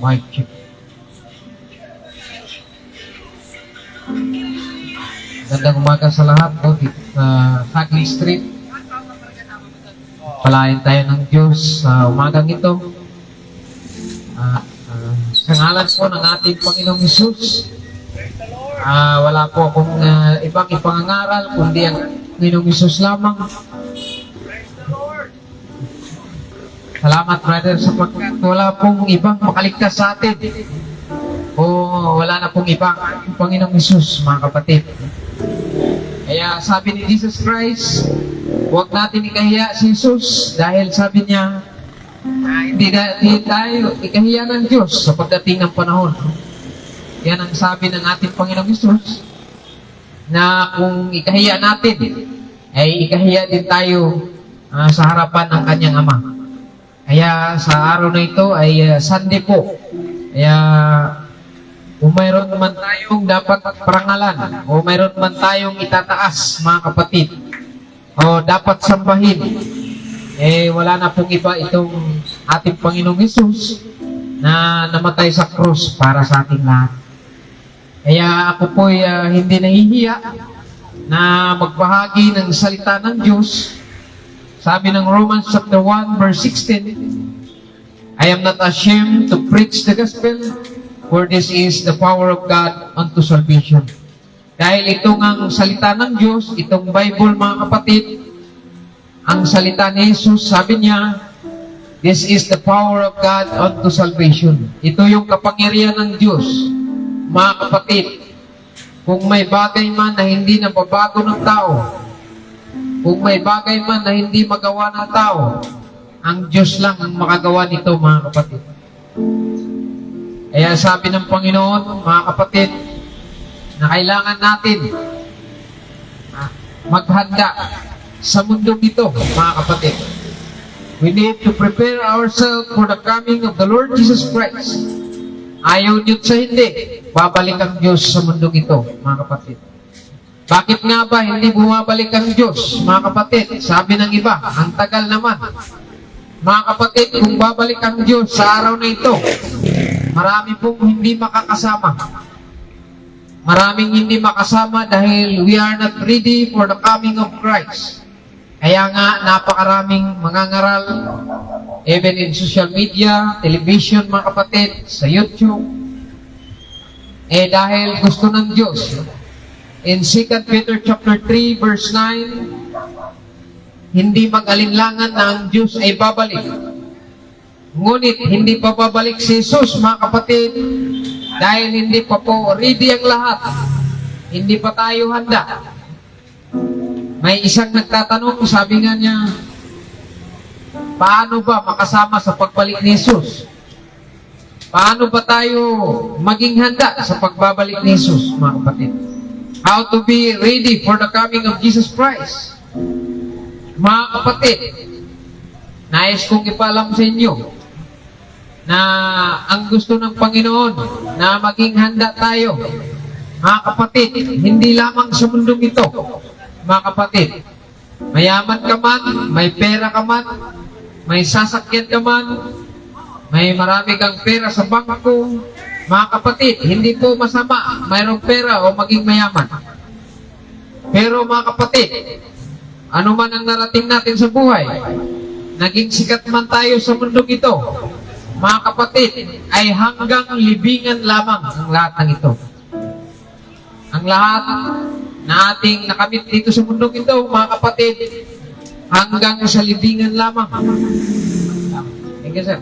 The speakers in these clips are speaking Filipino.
Mic check. Gandang umaga sa lahat po dito sa Hagley Street. Palayan tayo ng Diyos sa umagang ito. Sa ngalan po ng ating Panginoong Hesus, wala po akong ibang ipangangaral kundi ang Panginoong Hesus lamang. Salamat, brother, sapagkat wala pong ibang makaligtas sa atin. O wala na pong ibang Panginoong Hesus, mga kapatid. Kaya sabi ni Jesus Christ, huwag natin ikahiya si Jesus dahil sabi niya, hindi tayo ikahiya ng Diyos sa pagdating ng panahon. Yan ang sabi ng ating Panginoong Hesus, na kung ikahiya natin, ay ikahiya din tayo sa harapan ng kanyang Ama. Kaya sa araw na ito ay Sunday po. Kaya kung mayroon man tayong dapat parangalan o mayroon man tayong itataas, mga kapatid, o dapat sambahin, wala na pong iba itong ating Panginoong Hesus na namatay sa krus para sa ating lahat. Kaya ako po'y hindi nahihiya na magbahagi ng salita ng Diyos. Sabi ng Romans chapter 1 verse 16, I am not ashamed to preach the gospel, for this is the power of God unto salvation. Dahil ito ang salita ng Diyos, itong Bible, mga kapatid, ang salita ni Jesus, sabi niya, this is the power of God unto salvation. Ito yung kapangyarihan ng Diyos, mga kapatid. Kung may bagay man na hindi nababago ng tao, kung may bagay man na hindi magawa ng tao, ang Diyos lang ang makagawa nito, mga kapatid. Kaya sabi ng Panginoon, mga kapatid, na kailangan natin maghanda sa mundong ito, mga kapatid. We need to prepare ourselves for the coming of the Lord Jesus Christ. Ayaw niyo sa hindi, babalik ang Diyos sa mundong ito, mga kapatid. Bakit nga ba hindi bumabalik ang Diyos, mga kapatid? Sabi ng iba, ang tagal naman. Mga kapatid, kung babalik ang Diyos sa araw na ito, marami pong hindi makakasama. Maraming hindi makasama dahil we are not ready for the coming of Christ. Kaya nga, napakaraming mangangaral, even in social media, television, mga kapatid, sa YouTube. Dahil gusto ng Diyos. In 2 Peter chapter 3 verse 9, hindi mag-alinlangan na ang Diyos ay babalik. Ngunit hindi pa babalik si Jesus, mga kapatid, dahil hindi pa po ready ang lahat. Hindi pa tayo handa. May isang nagtatanong, sabi nga niya, paano ba makasama sa pagbalik ni Jesus? Paano ba tayo maging handa sa pagbabalik ni Jesus, mga kapatid? How to be ready for the coming of Jesus Christ. Mga kapatid, nais kong ipaalam sa inyo na ang gusto ng Panginoon na maging handa tayo, mga kapatid, hindi lamang sa mundong ito, mga kapatid. Mayaman ka man, may pera ka man, may sasakyan ka man, may marami kang pera sa bangko, mga kapatid, hindi po masama mayroong pera o maging mayaman. Pero mga kapatid, ano man ang narating natin sa buhay, naging sikat man tayo sa mundong ito, mga kapatid, ay hanggang libingan lamang ang lahat ng ito. Ang lahat na ating nakamit dito sa mundong ito, mga kapatid, hanggang sa libingan lamang. Thank you, sir.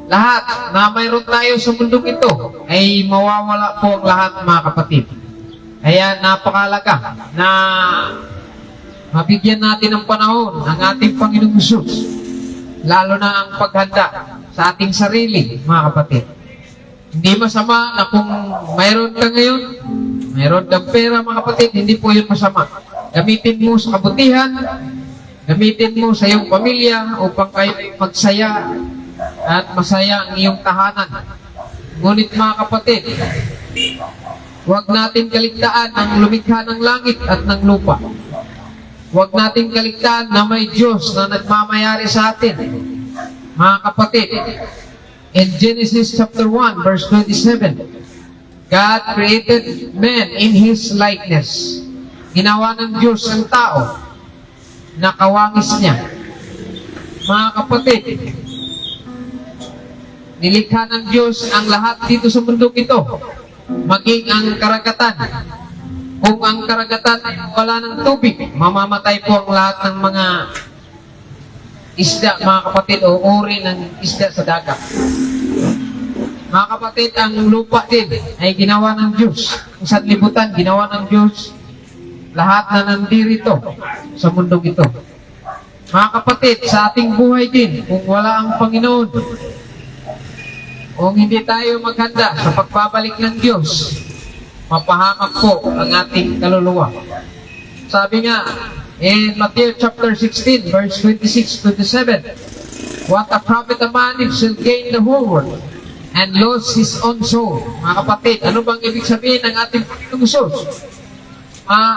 Lahat na mayroon tayo sa mundong ito ay mawawala po ang lahat, mga kapatid. Kaya napakalaga na mabigyan natin ng panahon ang ating Panginoong Hesus, lalo na ang paghanda sa ating sarili, mga kapatid. Hindi masama na kung mayroon ka ngayon, mayroon kang pera, mga kapatid, hindi po yun masama. Gamitin mo sa kabutihan, gamitin mo sa iyong pamilya upang kayo magsaya at masaya ang iyong tahanan. Ngunit, mga kapatid, huwag natin kaligtaan ang lumikha ng langit at ng lupa. Huwag natin kaligtaan na may Diyos na nagmamayari sa atin. Mga kapatid, In Genesis chapter 1, verse 27, God created man in His likeness. Ginawa ng Diyos ang tao na kawangis niya. Mga kapatid, nilikha ng Diyos ang lahat dito sa mundong ito, maging ang karagatan. Kung ang karagatan ay wala ng tubig, mamamatay po ang lahat ng mga isda, mga kapatid, o uri ng isda sa dagat. Mga kapatid, ang lupa din ay ginawa ng Diyos. Ang sanlibutan, ginawa ng Diyos. Lahat na nandirito sa mundong ito. Mga kapatid, sa ating buhay din, kung wala ang Panginoon, kung hindi tayo maghanda sa pagbabalik ng Diyos, mapahamak po ang ating kaluluwa. Sabi nga, in Matthew chapter 16, verse 26-27, what a profit a man if shall gain the whole world and lose his own soul. Mga kapatid, ano bang ibig sabihin ng ating Panginoong Hesus?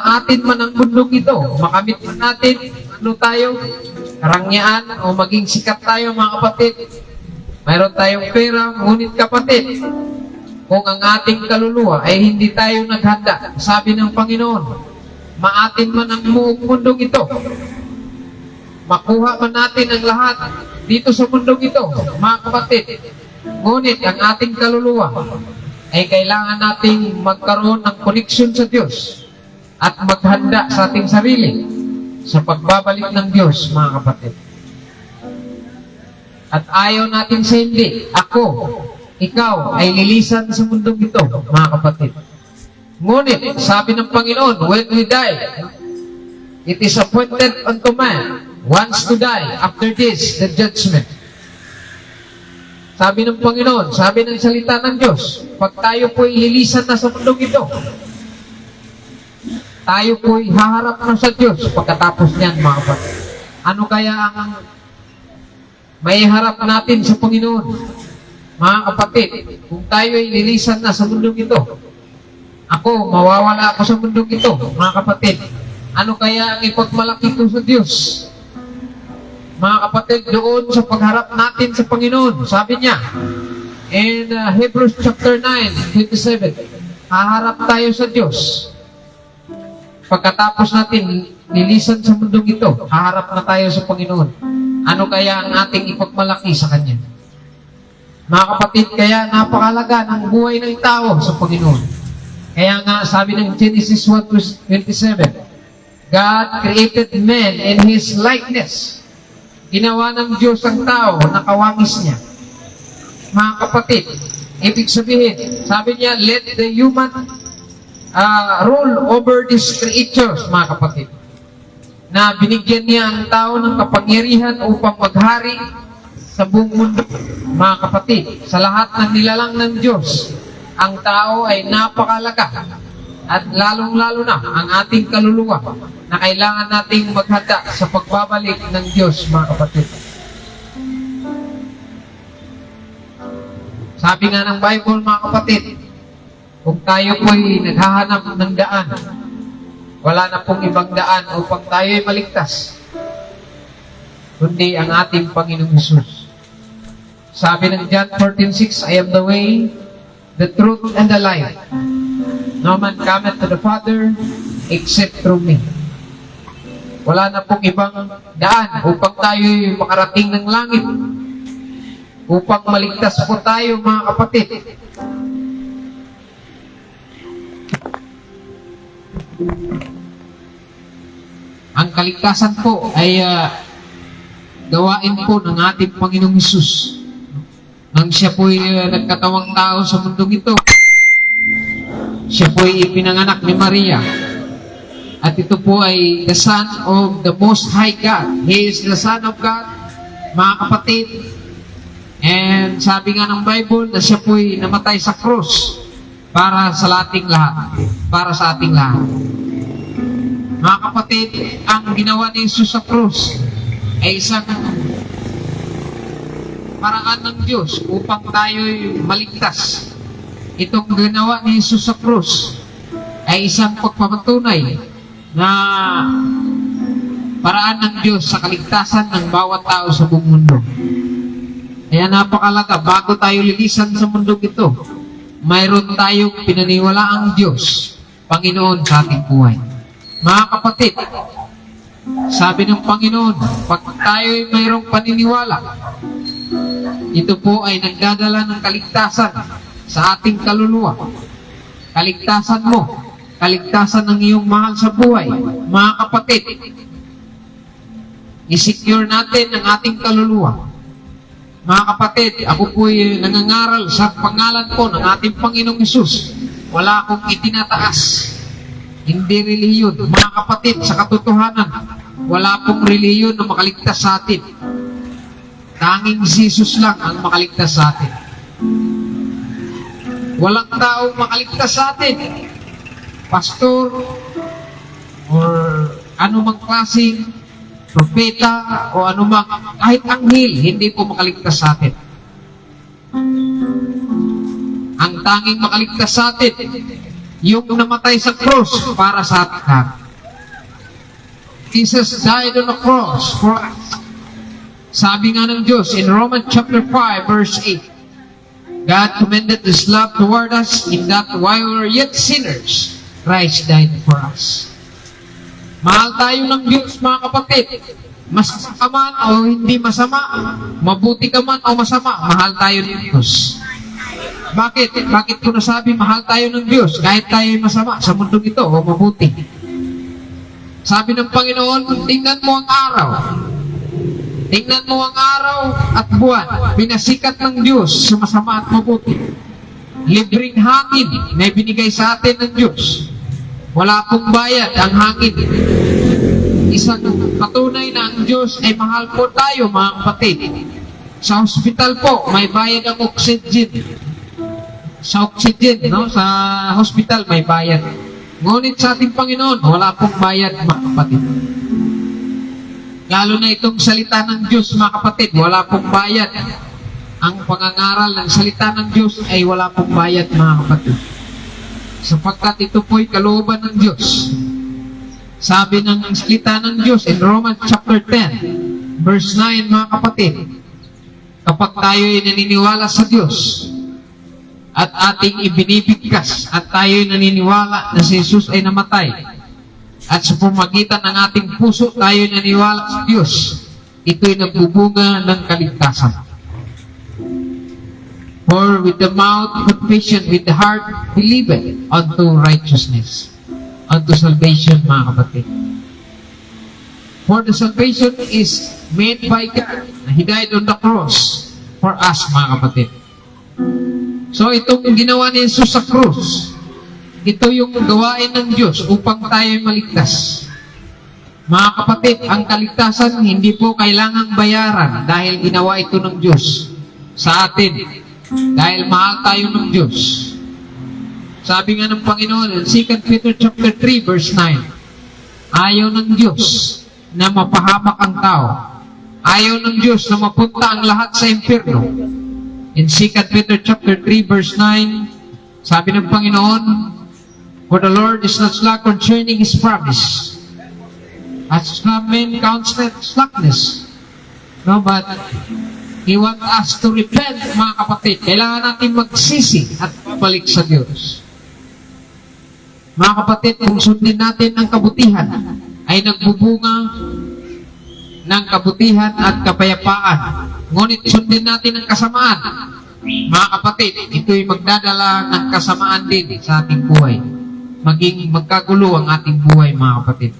Atin man ang mundong ito, makamit man natin, ano tayo, karangyaan o maging sikat tayo, mga kapatid. Mayroon tayong pera, ngunit kapatid, kung ang ating kaluluwa ay hindi tayo naghanda, sabi ng Panginoon, maatin man ang buong mundong ito, makuha man natin ang lahat dito sa mundong ito, mga kapatid, ngunit ang ating kaluluwa ay kailangan nating magkaroon ng koneksyon sa Diyos at maghanda sa ating sarili sa pagbabalik ng Diyos, mga kapatid. At ayaw natin sa hindi, ako, ikaw ay lilisan sa mundong ito, mga kapatid. Ngunit, sabi ng Panginoon, when we die, it is appointed unto man once to die, after this, the judgment. Sabi ng Panginoon, sabi ng salita ng Diyos, pag tayo po'y lilisan na sa mundong ito, tayo po'y haharap na sa Diyos pagkatapos niyan, mga kapatid. Ano kaya ang may harap natin sa Panginoon? Mga kapatid, kung tayo ay lilisan na sa mundong ito, ako, mawawala ako sa mundong ito, mga kapatid. Ano kaya ang ipagmalaki ko sa Diyos? Mga kapatid, doon sa pagharap natin sa Panginoon, sabi niya, in Hebrews chapter 9:27, haharap tayo sa Diyos. Pagkatapos natin lilisan sa mundong ito, haharap na tayo sa Panginoon. Ano kaya ang ating ipagmalaki sa Kanya? Mga kapatid, kaya napakalaga ng buhay ng tao sa Panginoon. Kaya nga, sabi ng Genesis 1:27, God created man in His likeness. Ginawa ng Diyos ang tao na kawangis niya. Mga kapatid, ibig sabihin, sabi niya, let the human rule over these creatures, mga kapatid. Na binigyan niya ang tao ng kapangyarihan upang maghari sa buong mundo. Mga kapatid, sa lahat ng nilalang ng Diyos, ang tao ay napakalaga at lalong-lalo na ang ating kaluluwa na kailangan nating maghanda sa pagbabalik ng Diyos, mga kapatid. Sabi nga ng Bible, mga kapatid, kung tayo po'y naghahanap ng daan, wala na pong ibang daan upang tayo ay maligtas, kundi ang ating Panginoong Hesus. Sabi ng John 14:6, I am the way, the truth, and the life. No man cometh to the Father except through me. Wala na pong ibang daan upang tayo makarating ng langit, upang maligtas po tayo, mga kapatid. Ang kaligtasan po ay gawain po ng ating Panginoong Hesus. Nang siya po'y nagkatawang tao sa mundong ito, siya po'y ipinanganak ni Maria. At ito po ay the Son of the Most High God. He is the Son of God, mga kapatid. And sabi nga ng Bible na siya po'y namatay sa krus para sa ating lahat. Para sa ating lahat. Mga kapatid, ang ginawa ni Jesus sa krus ay isang paraan ng Diyos upang tayo'y maligtas. Itong ginawa ni Jesus sa krus ay isang pagpapatunay na paraan ng Diyos sa kaligtasan ng bawat tao sa buong mundo. Kaya napakalaga, bago tayo lilisan sa mundong ito, mayroon tayong pinaniwalaang Diyos, Panginoon sa ating buhay. Mga kapatid, sabi ng Panginoon, pag tayo'y mayroong paniniwala, ito po ay nagdadala ng kaligtasan sa ating kaluluwa. Kaligtasan mo, kaligtasan ng iyong mahal sa buhay. Mga kapatid, i-secure natin ang ating kaluluwa. Mga kapatid, ako po'y nangangaral sa pangalan po ng ating Panginoong Hesus. Wala akong itinataas. Hindi reliyon. Mga kapatid, sa katotohanan, wala pong reliyon na makaligtas sa atin. Tanging Jesus lang ang makaligtas sa atin. Walang taong makaligtas sa atin. Pastor, or anumang klaseng propeta o anumang kahit anghel, hindi po makaligtas sa atin. Ang tanging makaligtas sa atin, yung namatay sa cross para sa atin. Jesus died on the cross for us. Sabi nga ng Diyos in Romans chapter 5 verse 8, God commended His love toward us in that while we were yet sinners, Christ died for us. Mahal tayo ng Diyos, mga kapatid. Masama ka man o hindi masama, mabuti ka man o masama, mahal tayo ng Diyos. Bakit? Bakit ko nasabi mahal tayo ng Diyos kahit tayo masama sa mundong ito o mabuti? Sabi ng Panginoon, tingnan mo ang araw. Tingnan mo ang araw at buwan. Pinasikat ng Diyos sa masama at mabuti. Libreng hangin na ibinigay sa atin ng Diyos. Wala pong bayad ang hangin. Isang patunay na ang Diyos ay mahal po tayo, mga kapatid. Sa hospital po, may bayad ang oxygen. Sa oxygen, no? Sa hospital, may bayad. Ngunit sa ating Panginoon, wala pong bayad, mga kapatid. Lalo na itong salita ng Diyos, mga kapatid, wala pong bayad. Ang pangangaral ng salita ng Diyos ay wala pong bayad, mga kapatid. Sapagkat ito po'y kalooban ng Diyos. Sabi ng salita ng Diyos in Romans chapter 10, verse 9, mga kapatid, kapag tayo'y naniniwala sa Diyos at ating ibinibigkas at tayo'y naniniwala na si Jesus ay namatay at sa pamagitan ng ating puso tayo'y naniniwala sa Diyos, ito'y nagbubunga ng kaligtasan. For with the mouth confession, with the heart believeth unto righteousness, unto salvation, mga kapatid. For the salvation is made by God. He died on the cross for us, mga kapatid. So itong ginawa ni Jesus sa cross, ito yung gawain ng Diyos upang tayo maligtas. Mga kapatid, ang kaligtasan hindi po kailangang bayaran dahil ginawa ito ng Diyos sa atin. Dahil mahal tayo ng Diyos. Sabi nga ng Panginoon in 2 Peter chapter 3 verse 9, ayaw ng Diyos na mapahamak ang tao. Ayaw ng Diyos na mapunta ang lahat sa impyerno. In 2 Peter chapter 3 verse 9, sabi ng Panginoon, for the Lord is not slack concerning His promise, as some men count slackness, no, but He wants us to repent, mga kapatid. Kailangan natin magsisi at balik sa Diyos. Mga kapatid, kung sundin natin ang kabutihan, ay nagbubunga ng kabutihan at kapayapaan. Ngunit sundin natin ang kasamaan. Mga kapatid, ito'y magdadala ng kasamaan din sa ating buhay. Maging magkagulo ang ating buhay, mga kapatid.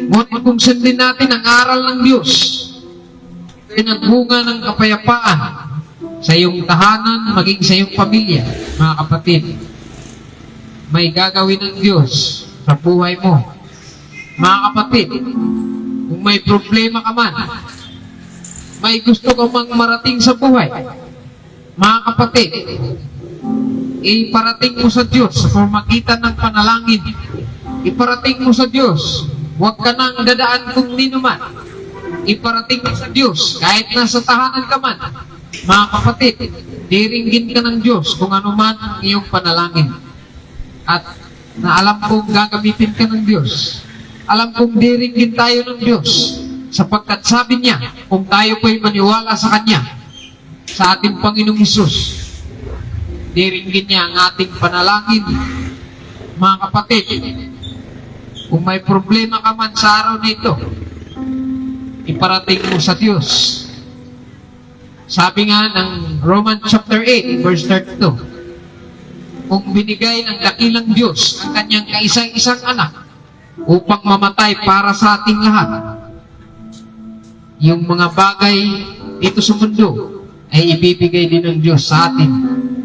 Ngunit kung sundin natin ang aral ng Diyos, pinagbunga ng kapayapaan sa iyong tahanan, maging sa iyong pamilya, mga kapatid. May gagawin ng Diyos sa buhay mo. Mga kapatid, kung may problema ka man, may gusto ka mang marating sa buhay, mga kapatid, iparating mo sa Diyos sa pamagitan ng panalangin. Iparating mo sa Diyos. Huwag ka nang dadaan kung ninuman. Iparating mo sa Diyos, kahit nasa tahanan ka man, mga kapatid, diringgin ka ng Diyos kung ano man ang iyong panalangin. At na alam kong gagamitin ka ng Diyos. Alam kong diringgin tayo ng Diyos, sapagkat sabi niya, kung tayo po'y maniwala sa Kanya, sa ating Panginoong Hesus. Diringgin niya ang ating panalangin. Mga kapatid, kung may problema ka man sa araw na ito, iparating mo sa Diyos. Sabi nga ng Romans chapter 8, verse 32, kung binigay ng dakilang Diyos ang kanyang kaisang-isang anak upang mamatay para sa ating lahat, yung mga bagay dito sa mundo ay ibibigay din ng Diyos sa atin.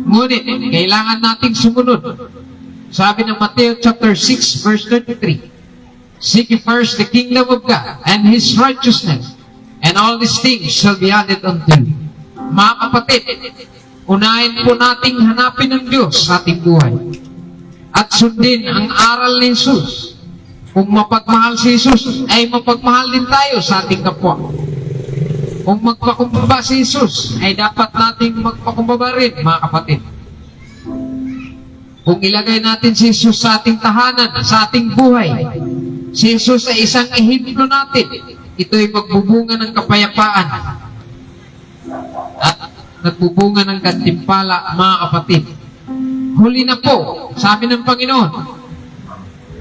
Ngunit, kailangan nating sumunod. Sabi ng Matthew chapter 6, verse 33, seek ye first the kingdom of God and His righteousness, and all these things shall be added unto you. Mga kapatid, unahin po nating hanapin ng Diyos sa ating buhay at sundin ang aral ni Jesus. Kung mapagmahal si Jesus, ay mapagmahal din tayo sa ating kapwa. Kung magpakumbaba si Jesus, ay dapat nating magpakumbaba rin, mga kapatid. Kung ilagay natin si Jesus sa ating tahanan, sa ating buhay, si Jesus ay isang ehemplo natin. Ito'y magbubunga ng kapayapaan at nagbubunga ng gantimpala, mga kapatid. Huli na po, sabi ng Panginoon,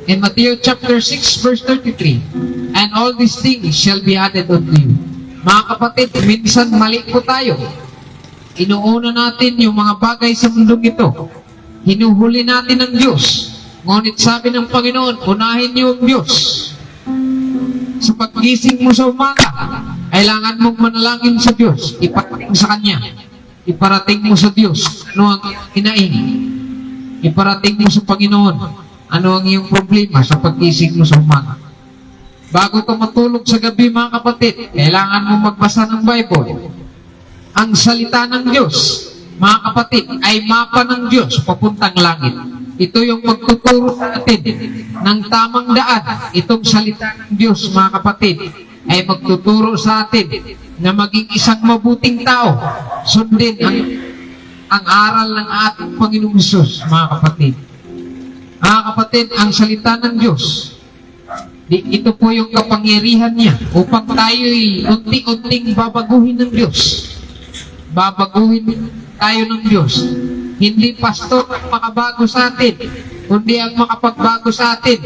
in Matthew chapter 6, verse 33, and all these things shall be added unto you. Mga kapatid, minsan mali po tayo. Inuuna natin yung mga bagay sa mundong ito. Hinuhuli natin ang Diyos. Ngunit sabi ng Panginoon, unahin niyo ang Diyos. Sa paggising mo sa umaga, kailangan mong manalangin sa Diyos. Iparating sa Kanya. Iparating mo sa Diyos ano ang hinaing. Iparating mo sa Panginoon ano ang iyong problema sa paggising mo sa umaga. Bago ka matulog sa gabi, mga kapatid, kailangan mo magbasa ng Bible. Ang salita ng Diyos, mga kapatid, ay mapa ng Diyos papuntang langit. Ito yung magtuturo sa atin ng tamang daan. Itong salita ng Diyos, mga kapatid, ay magtuturo sa atin na maging isang mabuting tao. Sundin ang aral ng ating Panginoong Hesus, mga kapatid. Mga kapatid, ang salita ng Diyos, ito po yung kapangyarihan niya upang tayo'y unti-unting babaguhin ng Diyos. Babaguhin tayo ng Diyos. Hindi pastor ang makabago sa atin, kundi ang makapagbago sa atin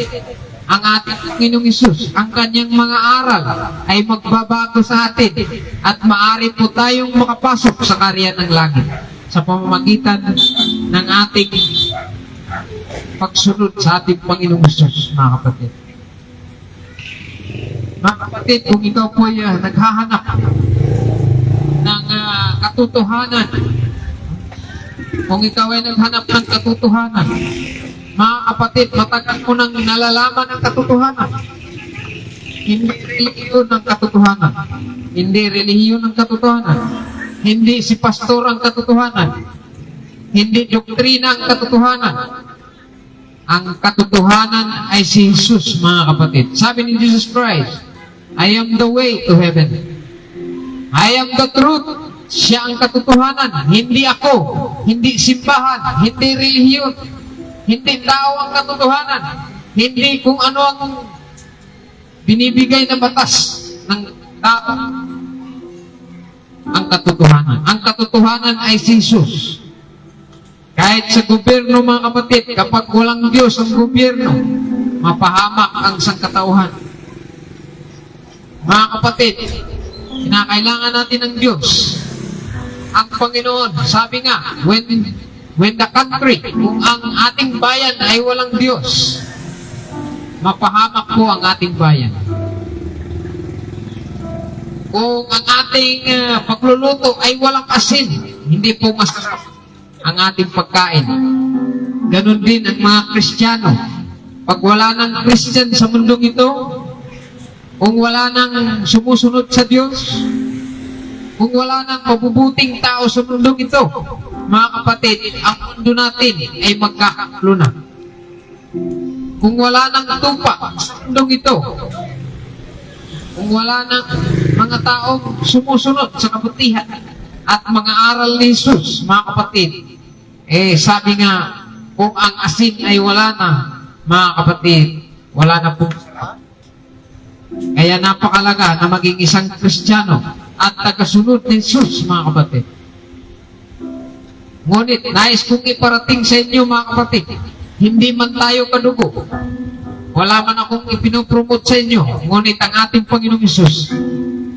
ang ating Panginoong Hesus. Ang kanyang mga aral ay magbabago sa atin at maaari po tayong makapasok sa kaharian ng langit sa pamamagitan ng ating pagsunod sa ating Panginoong Hesus, mga kapatid. Mga kapatid, kung ikaw po ay naghahanap ng katotohanan, kung ikaw ay naghanap ng katotohanan, mga kapatid, matagal mo nang nalalaman ang katotohanan. Hindi relihiyon ng katotohanan. Hindi relihiyon ng katotohanan. Hindi si pastor ang katotohanan. Hindi doktrina ang katotohanan. Ang katotohanan ay si Jesus, mga kapatid. Sabi ni Jesus Christ, I am the way to heaven. I am the truth. Siya ang katotohanan. Hindi ako. Hindi simbahan. Hindi relihiyon. Hindi tao ang katotohanan. Hindi kung ano ang binibigay na batas ng tao. Ang katotohanan. Ang katotohanan ay si Jesus. Kahit sa gobyerno, mga kapatid, kapag walang Diyos ang gobyerno, mapahamak ang sangkatauhan. Mga kapatid, kinakailangan natin ng Diyos. Ang Panginoon, sabi nga, when the country, kung ang ating bayan ay walang Diyos, mapahamak po ang ating bayan. Kung ang ating pagluluto ay walang asin, hindi po masarap ang ating pagkain. Ganon din ang mga Kristiyano. Pag wala ng Christian sa mundong ito, kung wala nang sumusunod sa Diyos, kung wala nang mabubuting tao sa mundong ito, mga kapatid, ang mundo natin ay magkakagulo na. Kung wala nang tupa sa mundong ito, kung wala nang mga taong sumusunod sa kabutihan at mga aral ni Jesus, mga kapatid, sabi nga, kung ang asin ay wala na, mga kapatid, wala na po. Kaya napakalaga na maging isang Kristiyano at tagasunod ni Jesus, mga kapatid. Ngunit nais kong iparating sa inyo mga kapatid, hindi man tayo kadugo. Wala man akong ipinopromote sa inyo, ngunit ang ating Panginoong Hesus,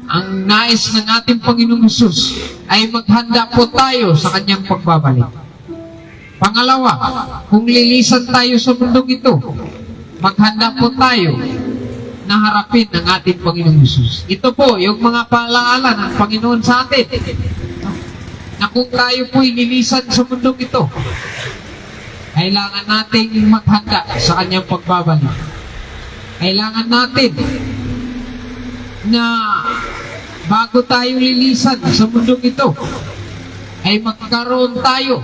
ang nais ng ating Panginoong Hesus ay maghanda po tayo sa kanyang pagbabalik. Pangalawa, kung lilisan tayo sa mundong ito, maghanda po tayo na harapin ng ating Panginoong Hesus. Ito po yung mga paalaala ng Panginoon sa atin, na kung tayo po'y lilisan sa mundong ito, kailangan nating maghanda sa kanyang pagbabalik. Kailangan natin na bago tayo lilisan sa mundong ito, ay magkaroon tayo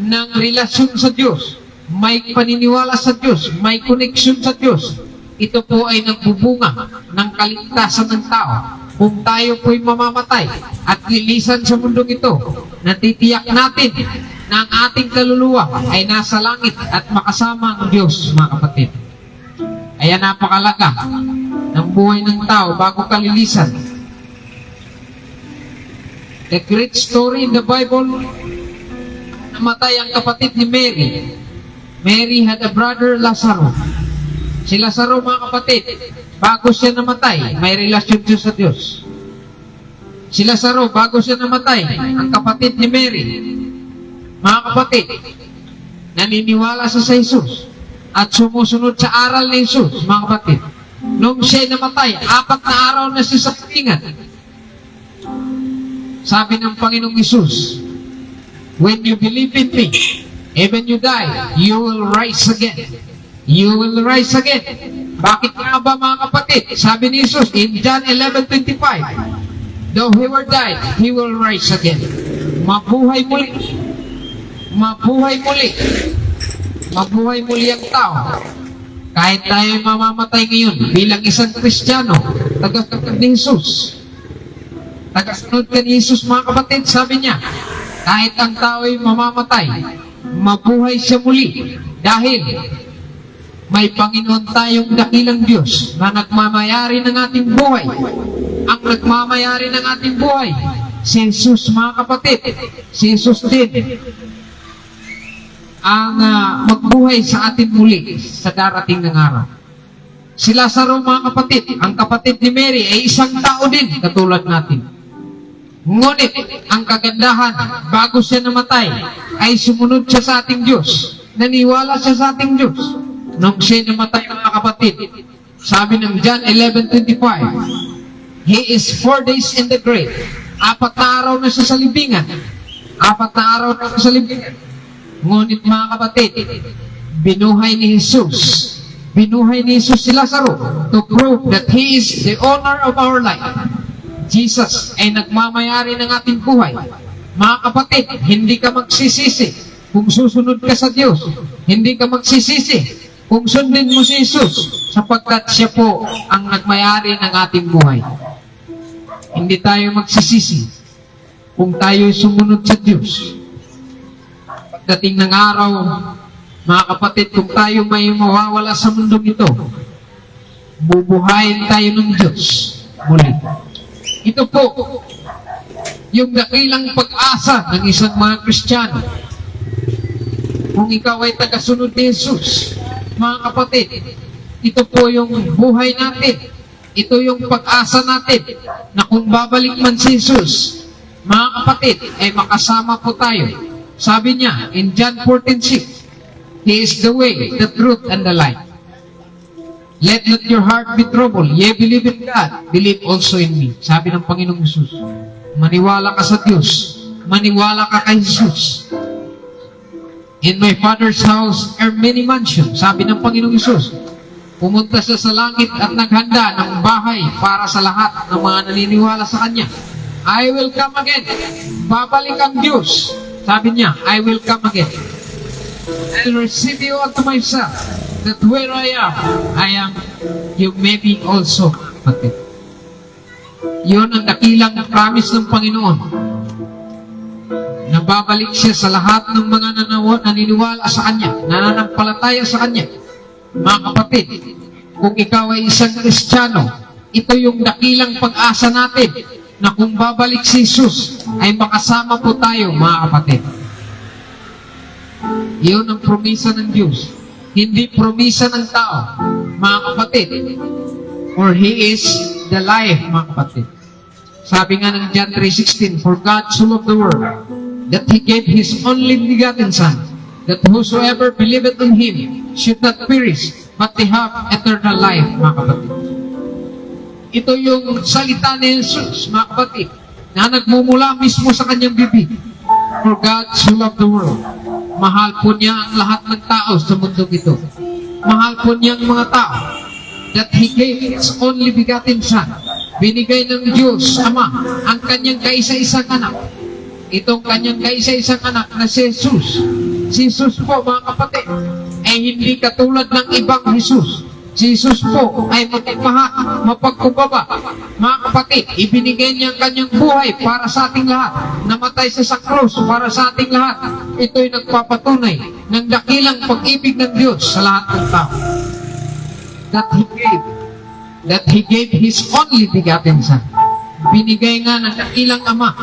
ng relasyon sa Diyos, may paniniwala sa Diyos, may connection sa Diyos. Ito po ay nagbubunga ng kaligtasan ng tao. Kung tayo po'y mamamatay at lilisan sa mundong ito, natitiyak natin na ang ating kaluluwa ay nasa langit at makasama ang Diyos, mga kapatid. Kaya napakalaga ng buhay ng tao bago kalilisan. The great story in the Bible, namatay ang kapatid ni Mary. Mary had a brother, Lazarus. Si Lazarus, mga kapatid, bago siya namatay, may relasyon siya sa Diyos. Si Lazarus, bago siya namatay, ang kapatid ni Mary, mga kapatid, naniniwala sa Jesus at sumusunod sa aral ni Jesus, mga kapatid. Nung siya namatay, 4 na araw na siya sa pilingan. Sabi ng Panginoong Jesus, when you believe in me, even you die, you will rise again. You will rise again. Bakit nga ba, mga kapatid? Sabi ni Jesus in John 11:25, though he were died, he will rise again. Mabuhay muli. Mabuhay muli. Mabuhay muli ang tao. Kahit tayo mamamatay ngayon bilang isang Kristiyano, tagasunod ni Jesus. Tagasunod ka ni Jesus, mga kapatid, sabi niya, kahit ang tao ay mamamatay, mabuhay siya muli. Dahil may Panginoon tayong dakilang Diyos na nagmamayari ng ating buhay. Ang nagmamayari ng ating buhay, si Jesus, mga kapatid. Si Jesus din ang magbuhay sa atin muli sa darating ng araw. Si Lazarus, mga kapatid, ang kapatid ni Mary ay isang tao din katulad natin. Ngunit ang kagandahan, bago siya namatay, ay sumunod siya sa ating Diyos. Naniwala siya sa ating Diyos. Nung siya namatay, mga kapatid, sabi ng John 11:25, he is 4 days in the grave. 4 na araw na siya sa libingan. 4 na araw na siya sa libingan. Ngunit, mga kapatid, binuhay ni Jesus. Binuhay ni Jesus si Lazarus to prove that he is the owner of our life. Jesus ay nagmamayari ng ating buhay. Mga kapatid, hindi ka magsisisi kung susunod ka sa Diyos. Hindi ka magsisisi kung sundin mo si Jesus, sapagkat siya po ang nagmayari ng ating buhay. Hindi tayo magsisisi kung tayo sumunod sa Diyos. Pagdating ng araw, mga kapatid, kung tayo may mawawala sa mundong ito, bubuhayin tayo ng Diyos muli. Ito po yung dakilang pag-asa ng isang mga Kristiyano. Kung ikaw ay tagasunod ni Jesus, mga kapatid, ito po yung buhay natin. Ito yung pag-asa natin na kung babalik man si Jesus, mga kapatid, ay makasama po tayo. Sabi niya in John 14:6, he is the way, the truth, and the life. Let not your heart be troubled. Ye believe in God, believe also in me. Sabi ng Panginoong Jesus. Maniwala ka sa Diyos. Maniwala ka kay Jesus. In my Father's house are many mansions. Sabi ng Panginoong Jesus. Pumunta siya sa langit at naghanda ng bahay para sa lahat ng mga naniniwala sa Kanya. I will come again. Babalik ang Diyos. Sabi niya, I will come again. I'll receive you unto myself, that where I am, you may be also. Yun ang dakilang promise ng Panginoon. Nababalik siya sa lahat ng mga naniniwala sa Kanya, nananampalataya sa Kanya. Mga kapatid, kung ikaw ay isang Kristiyano, ito yung dakilang pag-asa natin na kung babalik si Jesus, ay makasama po tayo, mga kapatid. Iyon ang promisa ng Diyos. Hindi promisa ng tao, mga kapatid. For He is the life, mga kapatid. Sabi nga ng John 3:16, For God so loved the world, that He gave His only begotten Son, that whosoever believeth on Him should not perish, but they have eternal life, mga kapatid. Ito yung salita ni Jesus, mga kapatid, na nagmumula mismo sa kanyang bibig. For God so loved the world. Mahal po niya ang lahat ng tao sa mundong ito. Mahal po niya ang mga tao, that He gave His only begotten Son. Binigay ng Diyos Ama ang kanyang kaisa-isang anak. Itong kanyang kaisa-isang anak na si Jesus. Si Jesus po, mga kapatid, ay hindi katulad ng ibang Jesus. Si Jesus po ay mapagmahal, mapagkumbaba. Mga kapatid, ibinigay niya ang kanyang buhay para sa ating lahat. Namatay siya sa krus para sa ating lahat. Ito'y nagpapatunay ng dakilang pag-ibig ng Diyos sa lahat ng tao. That He gave His only begotten Son. Binigay nga ng dakilang Ama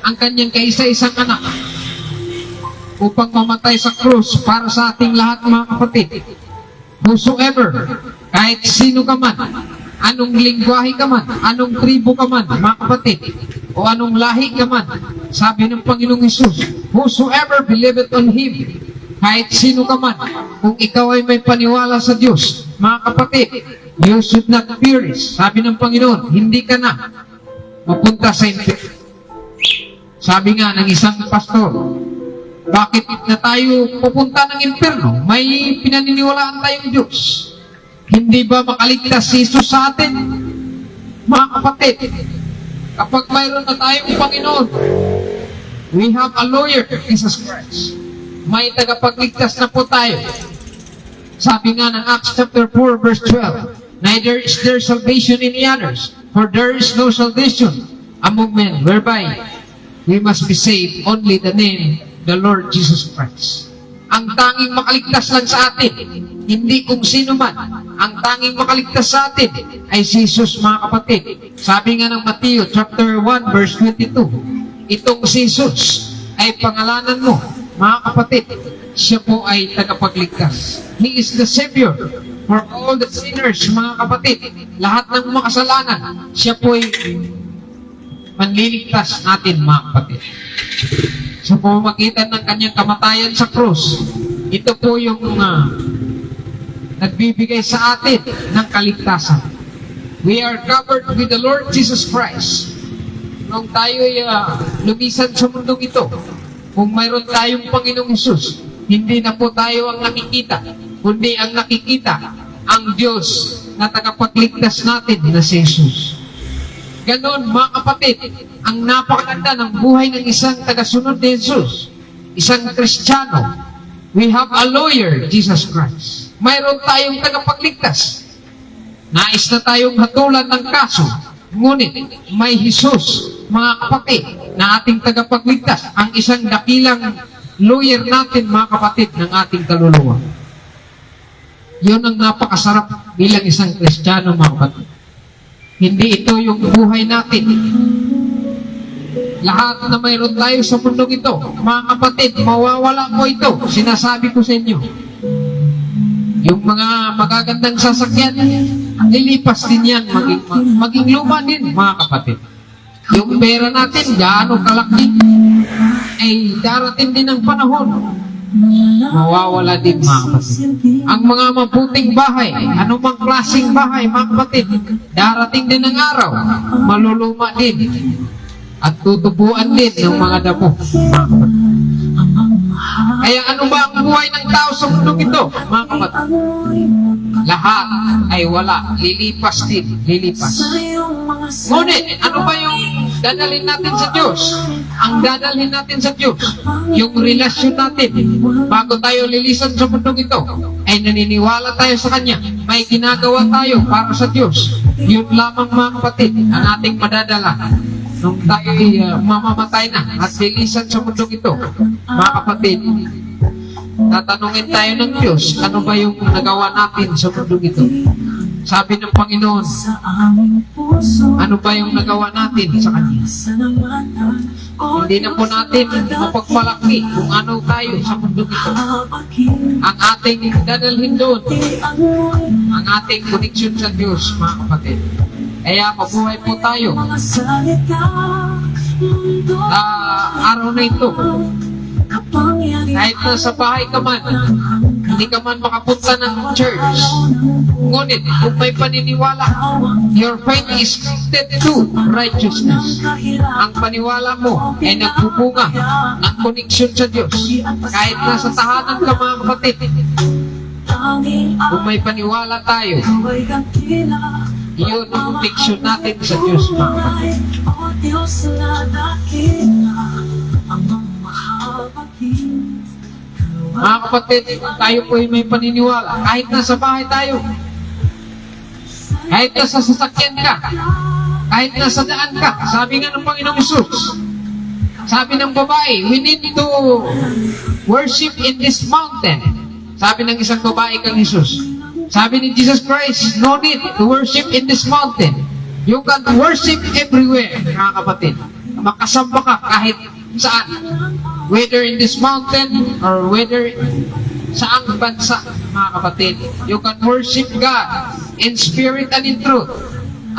ang kanyang kaisa-isang anak upang mamatay sa krus para sa ating lahat, mga kapatid. Whosoever, kahit sino ka man, anong lingwahe ka man, anong tribo ka man, mga kapatid, o anong lahi ka man, sabi ng Panginoong Hesus, whosoever believeth on Him, kahit sino ka man, kung ikaw ay may paniwala sa Diyos, mga kapatid, you should not perish. Sabi ng Panginoon, hindi ka na mapunta sa impyerno. Sabi nga ng isang pastor, bakit na tayo pupunta ng impyerno? May pinaniniwalaan tayong Diyos. Hindi ba makaligtas si Jesus sa atin? Mga kapatid, kapag mayroon na tayong Panginoon, we have a lawyer, Jesus Christ. May tagapagligtas na po tayo. Sabi nga ng Acts chapter 4 verse 12, neither is there salvation in the others, for there is no salvation among men, whereby we must be saved, only the name, the Lord Jesus Christ. Ang tanging makaligtas lang sa atin, hindi kung sino man. Ang tanging makaligtas sa atin ay si Jesus, mga kapatid. Sabi nga ng Matthew chapter 1 verse 22, itong si Jesus ay pangalanan mo, mga kapatid. Siya po ay tagapagligtas. He is the Savior for all the sinners, mga kapatid. Lahat ng makasalanan, siya po ay manliligtas natin, mga kapatid. Sa pamamagitan ng kanyang kamatayan sa krus, ito po yung nagbibigay sa atin ng kaligtasan. We are covered with the Lord Jesus Christ. Nung tayo ay lumisan sa mundong ito, kung mayroon tayong Panginoong Hesus, hindi na po tayo ang nakikita, kundi ang nakikita ang Diyos na tagapagligtas natin na si Jesus. Ganon, mga kapatid, ang napakaganda ng buhay ng isang tagasunod ni Jesus, isang Kristiyano. We have a lawyer, Jesus Christ. Mayroon tayong tagapagligtas. Nais na tayong hatulan ng kaso, ngunit may Jesus, mga kapatid, na ating tagapagligtas, ang isang dakilang lawyer natin, mga kapatid, ng ating kaluluwa. Yun ang napakasarap bilang isang Kristiyano, mga kapatid. Hindi ito yung buhay natin. Lahat na mayroon tayo sa mundong ito, mga kapatid, mawawala po ito. Sinasabi ko sa inyo. Yung mga magagandang sasakyan, lilipas din yan, maging luma din, mga kapatid. Yung pera natin, gaano kalaki, ay darating din ang panahon, mawawala din, mga kapatid. Ang mga mabuting bahay, anumang klaseng bahay, mga kapatid, darating din ang araw, maluluma din, at tutubuan din ng mga damo, mga kapatid. Kaya ano ba ang buhay ng tao sa mundong ito, mga kapatid? Lahat ay wala, lilipas din, lilipas. Ngunit, ano ba yung dadalhin natin sa Diyos? Ang dadalhin natin sa Diyos, yung relasyon natin, bago tayo lilisan sa mundong ito, ay naniniwala tayo sa Kanya, may ginagawa tayo para sa Diyos. Yun lamang, mga kapatid, ang ating madadala nung tayo mamamatay na at lilisan sa mundong ito. Mga kapatid, tatanungin tayo ng Diyos, ano ba yung nagawa natin sa mundong ito? Sabi ng Panginoon, ano ba yung nagawa natin sa Kanya? Hindi na po natin mapagmalaki kung ano tayo sa mundo ito. Ang ating dadalhin doon, ang ating connection sa Diyos, mga kapatid. Kaya mabuhay po tayo araw na ito. Kahit nasa bahay ka man, hindi ka man makapunta ng church, ngunit kung may paniniwala, your faith is connected to righteousness. Ang paniwala mo ay nagbubunga ng connection sa Diyos. Kahit nasa tahanan ka, mga kapatid, kung may paniwala tayo, iyon ang connection natin sa Diyos, mga kapatid. Mga kapatid, tayo po ay may paniniwala. Kahit nasa bahay tayo, kahit nasa sasakyan ka, kahit nasa daan ka, sabi nga ng Panginoong Hesus, sabi ng babae, we need to worship in this mountain. Sabi ng isang babae kang Hesus. Sabi ni Jesus Christ, no need to worship in this mountain. You can worship everywhere, mga kapatid. Makasamba ka kahit saan. Whether in this mountain or whether saang bansa, mga kapatid, you can worship God in spirit and in truth.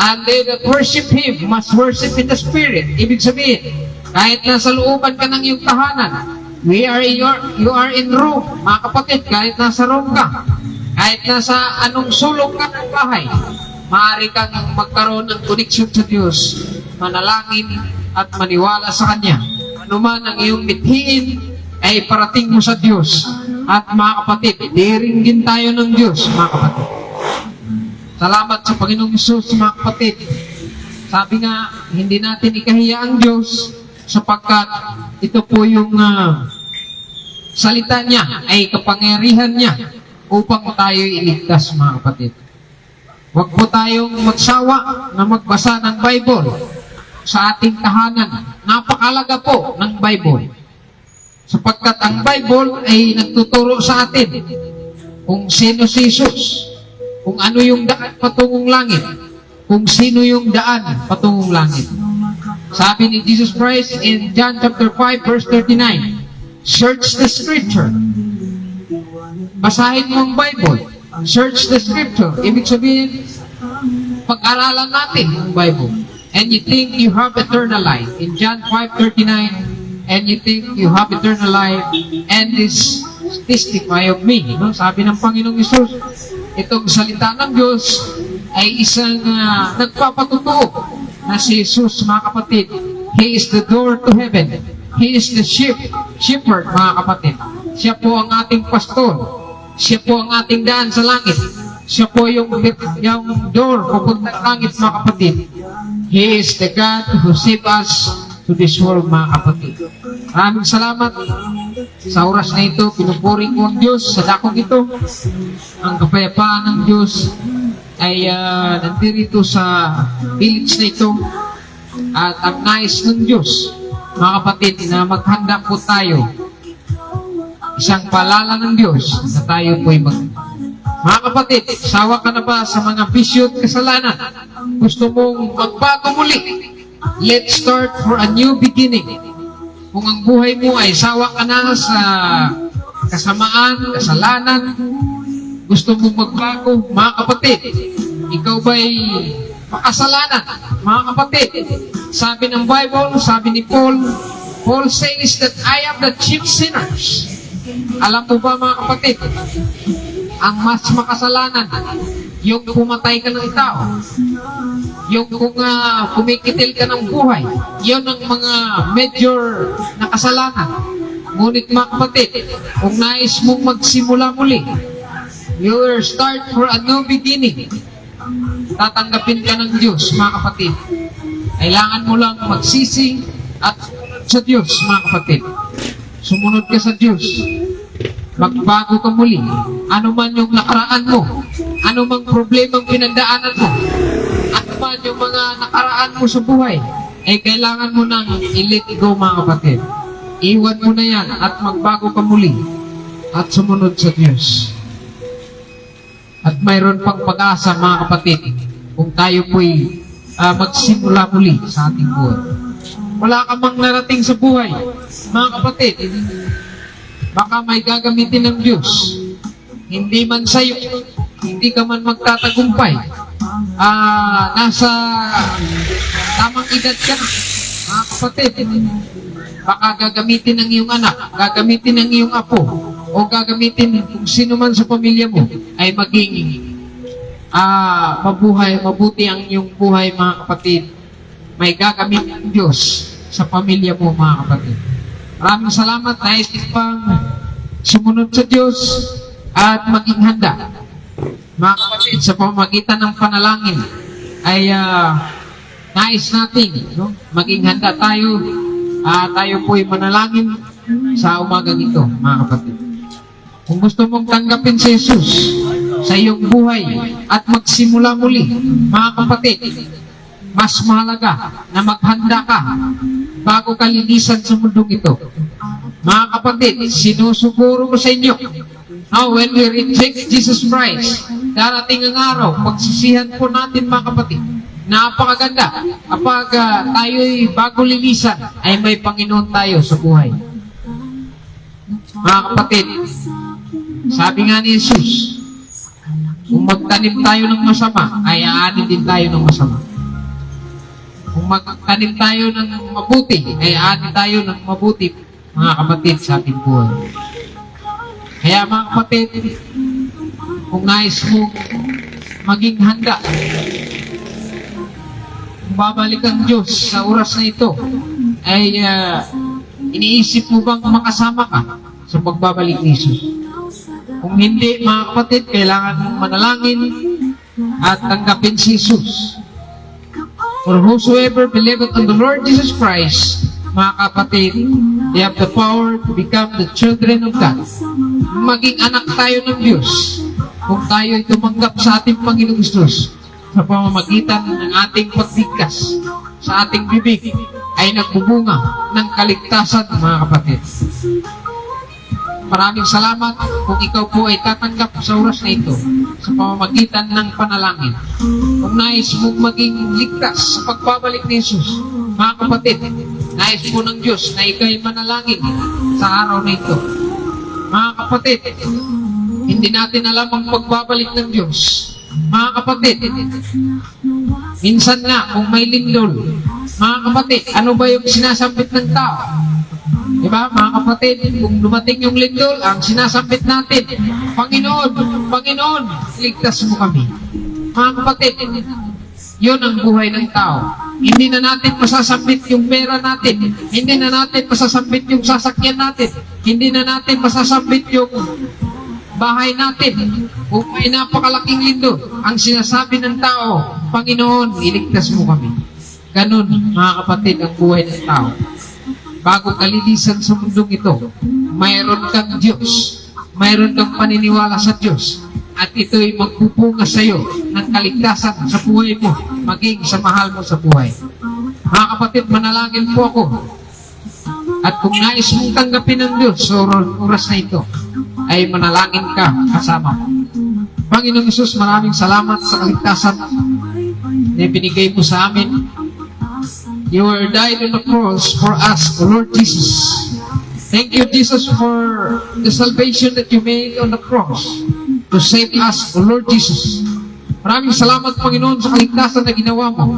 And they that worship Him must worship in the spirit. Ibig sabihin, kahit nasa looban ka ng iyong tahanan, you are in Rome, mga kapatid, kahit nasa Rome ka, kahit nasa anong sulok ka ng bahay, maaari kang magkaroon ng connection sa Diyos, manalangin at maniwala sa Kanya. Ano man ang iyong mithiin ay parating mo sa Diyos. At mga kapatid, diringgin tayo ng Diyos, mga kapatid. Salamat sa Panginoong Hesus, mga kapatid. Sabi nga, hindi natin ikahiya ang Diyos sapagkat ito po yung salita niya ay kapangyarihan niya upang tayo iligtas, mga kapatid. Huwag po tayong magsawa na magbasa ng Bible sa ating tahanan. Napakalaga po ng Bible. Sapagkat ang Bible ay nagtuturo sa atin kung sino si Jesus, kung ano yung daan patungong langit, kung sino yung daan patungong langit. Sabi ni Jesus Christ in John chapter 5 verse 39, search the scripture. Basahin mo ang Bible. Search the scripture. Ibig sabihin, pag-aralan natin ang Bible. And you think you have eternal life. In John 5:39, and you think you have eternal life, and this testify of me. No? Sabi ng Panginoong Hesus, itong salita ng Diyos ay isang nagpapatutuo na si Jesus, mga kapatid. He is the door to heaven. He is the shepherd, mga kapatid. Siya po ang ating pastor. Siya po ang ating daan sa langit. Siya po yung door papunta sa langit, mga kapatid. He is the God who saved us to this world, mga kapatid. Maraming salamat sa oras na ito. Pinupuri ko ang Diyos sa dakong ito. Ang kapayapaan ng Diyos ay nandito sa village na ito. At ang nais ng Diyos, mga kapatid, na maghanda po tayo. Isang paalala ng Diyos na tayo po'y Mga kapatid, sawa ka na ba sa mga bisyo at kasalanan? Gusto mong magbago muli? Let's start for a new beginning. Kung ang buhay mo ay sawa ka na sa kasamaan, kasalanan, gusto mong magbago, mga kapatid, ikaw ba'y makasalanan? Mga kapatid, sabi ng Bible, sabi ni Paul says that I am the chief sinners. Alam mo ba, mga kapatid, ang mas makasalanan, yung pumatay ka ng tao, yung kung kumikitil ka ng buhay, yun ang mga major na kasalanan. Ngunit, mga kapatid, kung nais mong magsimula muli, you will start for a new beginning. Tatanggapin ka ng Diyos, mga kapatid. Kailangan mo lang magsisi at sa Diyos, mga kapatid. Sumunod ka sa Diyos. Magbago ka muli. Ano man yung nakaraan mo, ano mang problemang pinagdaanan mo, ano man yung mga nakaraan mo sa buhay, ay kailangan mo nang i-let go, mga kapatid. Iwan mo na yan at magbago ka muli at sumunod sa Diyos. At mayroon pang pag-asa, mga kapatid, kung tayo po'y magsimula muli sa ating buhay. wala ka mang narating sa buhay, mga kapatid, baka may gagamitin ng Diyos. Hindi man sa'yo, hindi ka man magtatagumpay. Nasa tamang edad ka na, mga kapatid. Baka gagamitin ng iyong anak, gagamitin ng iyong apo, o gagamitin kung sino man sa pamilya mo, ay maging mabuti ang iyong buhay, mga kapatid. May gagamit ng Diyos sa pamilya mo, mga kapatid. Maraming salamat. Nais pang sumunod sa Diyos at maging handa, mga kapatid, sa pamamagitan ng panalangin ay nais natin, no? Maging handa tayo. Tayo po'y manalangin sa umagang ito, mga kapatid. Kung gusto mong tanggapin si Jesus sa iyong buhay at magsimula muli, mga kapatid, mas mahalaga na maghanda ka bago ka linisan sa mundong ito. Mga kapatid, sinusuguro ko sa inyo, when we reject Jesus Christ, darating ang araw, pagsisihan po natin, mga kapatid. Napakaganda kapag tayo'y bago linisan ay may Panginoon tayo sa buhay. Mga kapatid, sabi nga ni Jesus, kung magtanim tayo ng masama, ay aanin din tayo ng masama. Kung magtanim tayo ng mabuti, ay aanin tayo ng mabuti, mga kapatid, sa ating buhay. Kaya, mga kapatid, kung nais mo maging handa, kung babalik ang Diyos sa oras na ito, ay iniisip mo bang makasama ka sa pagbabalik ni Jesus? Kung hindi, mga kapatid, kailangan mong manalangin at tanggapin si Jesus. For whosoever believeth on the Lord Jesus Christ, mga kapatid, they have the power to become the children of God. Maging anak tayo ng Diyos kung tayo ay tumanggap sa ating Panginoong Jesus sa pamamagitan ng ating pagbigkas sa ating bibig ay nagbubunga ng kaligtasan, mga kapatid. Maraming salamat kung ikaw po ay tatanggap sa oras na ito sa pamamagitan ng panalangin. Kung nais mong maging ligtas sa pagbabalik ni Jesus, mga kapatid, nais po ng Diyos na ikaw ay manalangin sa araw na ito. Mga kapatid, hindi natin alam ang pagbabalik ng Diyos. Mga kapatid, minsan nga kung may lindol, mga kapatid, ano ba yung sinasambit ng tao? Diba, mga kapatid, kung dumating yung lindol, ang sinasambit natin, Panginoon, Panginoon, ligtas mo kami. Mga kapatid, yun ang buhay ng tao. Hindi na natin masasambit yung pera natin. Hindi na natin masasambit yung sasakyan natin. Hindi na natin masasambit yung bahay natin. Kung may napakalaking lindol, ang sinasabi ng tao, Panginoon, iligtas mo kami. Ganun, mga kapatid, ang buhay ng tao. Bago kalinisan sa mundong ito, mayroon kang Diyos. Mayroon kang paniniwala sa Diyos. At ito'y magpupunga sa iyo ng kaligtasan sa buhay mo, maging sa mahal mo sa buhay. Mga kapatid, manalangin po ako. At kung nais mong tanggapin ng Diyos sa oras na ito, ay manalangin ka kasama ko. Panginoong Hesus, maraming salamat sa kaligtasan na binigay mo sa amin. You were died on the cross for us, O Lord Jesus. Thank you, Jesus, for the salvation that you made on the cross to save us, O Lord Jesus. Maraming salamat, Panginoon, sa kaligtasan na ginawa mo.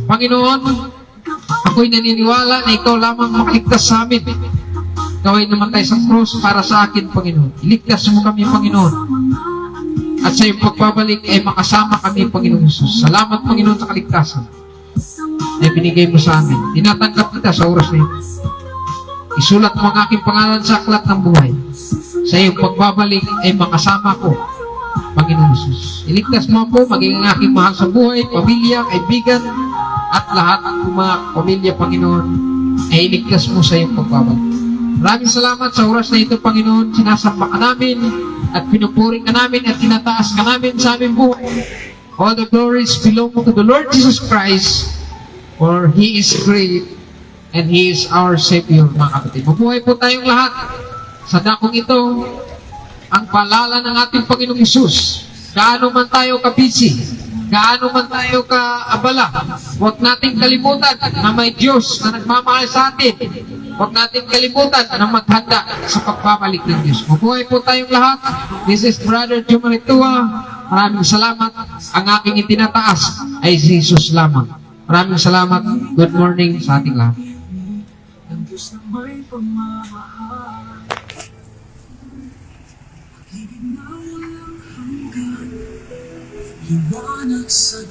Panginoon, ako'y naniniwala na ikaw lamang makaligtas sa amin. Ikaw ay namatay sa cross para sa akin, Panginoon. Iligtas mo kami, Panginoon. At sa iyong pagbabalik ay makasama kami, Panginoon Jesus. Salamat, Panginoon, sa kaligtasan na binigay mo sa amin. Tinatanggap kita sa oras na ito. Isulat mo ang aking pangalan sa aklat ng buhay. Sa iyong pagbabalik ay makasama ko, Panginoon Jesus. Iligtas mo po, maging ang aking mahal sa buhay, pamilya, kaibigan, at lahat ng mga pamilya, Panginoon, ay iligtas mo sa iyong pagbabalik. Maraming salamat sa oras na ito, Panginoon. Sinasamba ka namin at pinupuring ka namin at tinataas ka namin sa aming buhay. All the glories belong to the Lord Jesus Christ, for He is great and He is our Savior, mga kapatid. Mabuhay po tayong lahat sa dakong ito, ang paalala ng ating Panginoong Hesus. Gaano man tayo ka-busy, gaano man tayo ka-abala, Huwag nating kalimutan na may Diyos na nagmamahal sa atin. Huwag nating kalimutan na maghanda sa pagbabalik ng Diyos. Mabuhay po tayong lahat. This is Brother Jumaritua. Maraming salamat. Ang aking itinataas ay si Jesus lamang. Maraming salamat. Good morning sa ating lahat.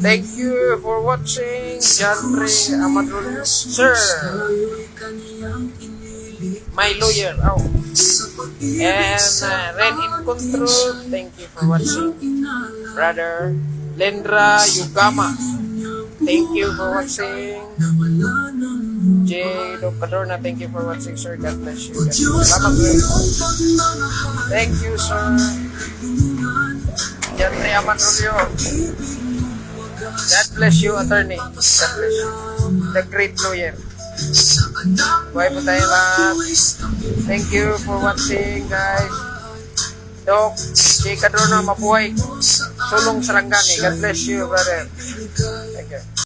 Thank you for watching John Ray Amador, sir, my lawyer. Oh. And Ren in Control, thank you for watching. Brother Lendra Yugama, thank you for watching. J. Docadorna, thank you for watching, sir. God bless you. Salamat, sir. Thank you, sir. John Ray Amador. God bless you, attorney. God bless you. The great lawyer. Buhay po tayo lahat. Thank you for watching, guys. Doc, J. Cadorna, mabuhay. Sulong Sarangani. God bless you, brother. Thank you.